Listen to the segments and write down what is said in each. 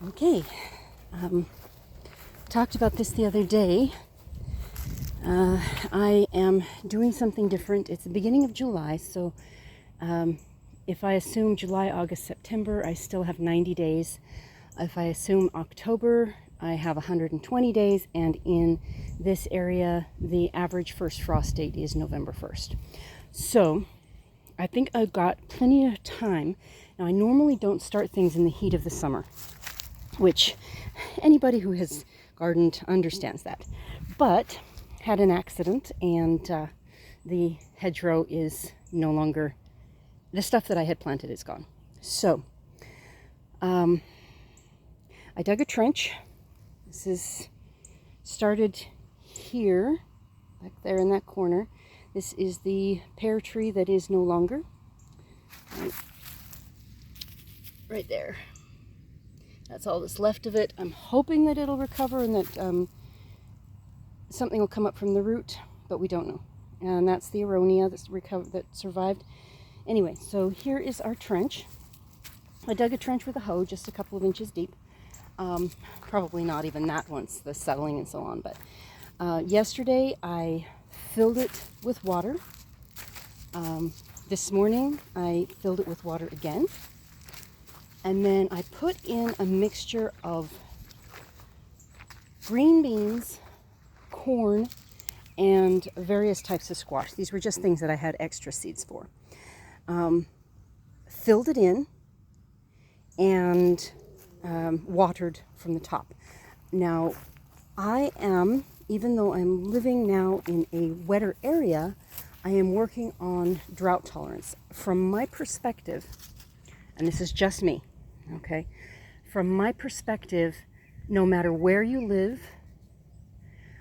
Okay, talked about this the other day. I am doing something different. It's the beginning of July, so if I assume July, August, September, I still have 90 days. If I assume October, I have 120 days, and in this area, the average first frost date is November 1st. So I think I've got plenty of time. Now, I normally don't start things in the heat of the summer, which anybody who has gardened understands that. But had an accident, and the hedgerow is no longer, the stuff that I had planted is gone. So I dug a trench. This is started here, back there in that corner. This is the pear tree that is no longer. Right there. That's all that's left of it. I'm hoping that it'll recover and that something will come up from the root, but we don't know. And that's the aronia that survived. Anyway, so here is our trench. I dug a trench with a hoe just a couple of inches deep. Probably not even that once the settling and so on, but yesterday I filled it with water. This morning I filled it with water again. And then I put in a mixture of green beans, corn, and various types of squash. These were just things that I had extra seeds for. Filled it in and watered from the top. Now, even though I'm living now in a wetter area, I am working on drought tolerance. From my perspective, and this is just me, okay? From my perspective, no matter where you live,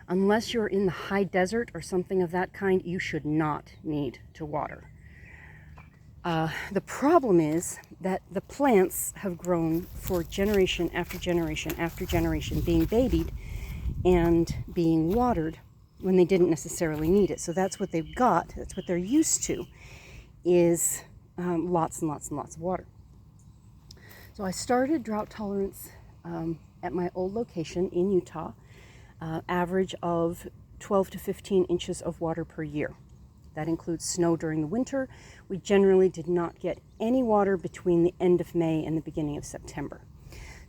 unless you're in the high desert or something of that kind, you should not need to water. The problem is that the plants have grown for generation after generation after generation, being babied and being watered when they didn't necessarily need it. So that's what they've got, that's what they're used to, is lots and lots and lots of water. So I started drought tolerance at my old location in Utah, average of 12 to 15 inches of water per year. That includes snow during the winter. We generally did not get any water between the end of May and the beginning of September.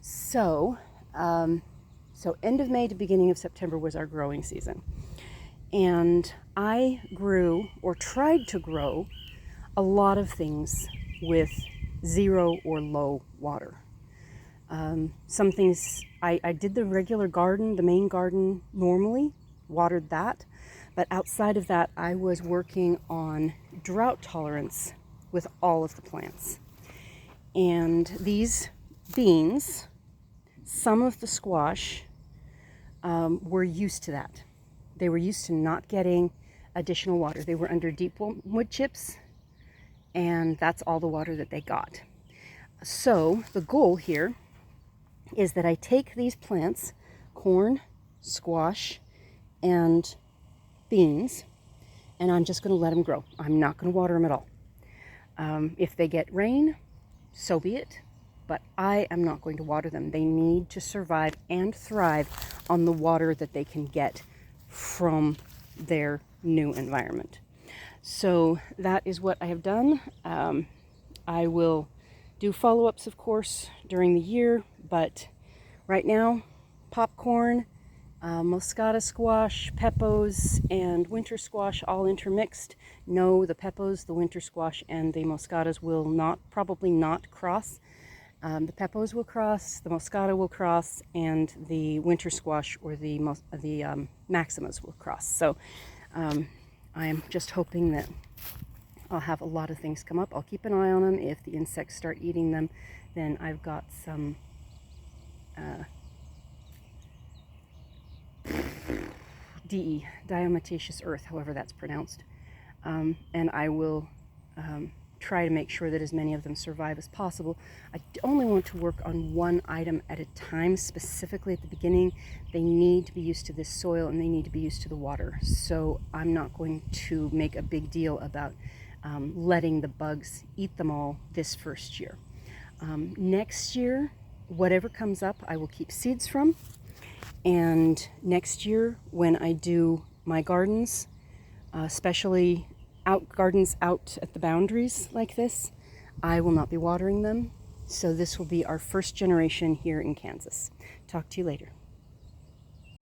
So end of May to beginning of September was our growing season. And I grew, or tried to grow, a lot of things with zero or low water. Some things, I did the regular garden, the main garden normally, watered that. But outside of that, I was working on drought tolerance with all of the plants. And these beans, some of the squash, were used to that. They were used to not getting additional water. They were under deep wood chips, and that's all the water that they got. So the goal here is that I take these plants, corn, squash, and beans, and I'm just going to let them grow. I'm not going to water them at all. If they get rain, so be it, but I am not going to water them. They need to survive and thrive on the water that they can get from their new environment. So that is what I have done. I will do follow-ups, of course, during the year, but right now, popcorn, moscata squash, peppos, and winter squash all intermixed. No, the peppos, the winter squash, and the moscatas will probably not cross. The peppos will cross, the moscata will cross, and the winter squash or the maximas will cross. So I am just hoping that I'll have a lot of things come up. I'll keep an eye on them. If the insects start eating them, then I've got some diatomaceous earth, however that's pronounced. And I will try to make sure that as many of them survive as possible. I only want to work on one item at a time, specifically at the beginning. They need to be used to this soil and they need to be used to the water. So I'm not going to make a big deal about letting the bugs eat them all this first year. Next year, whatever comes up, I will keep seeds from. And next year, when I do my gardens, especially gardens out at the boundaries like this, I will not be watering them. So this will be our first generation here in Kansas. Talk to you later.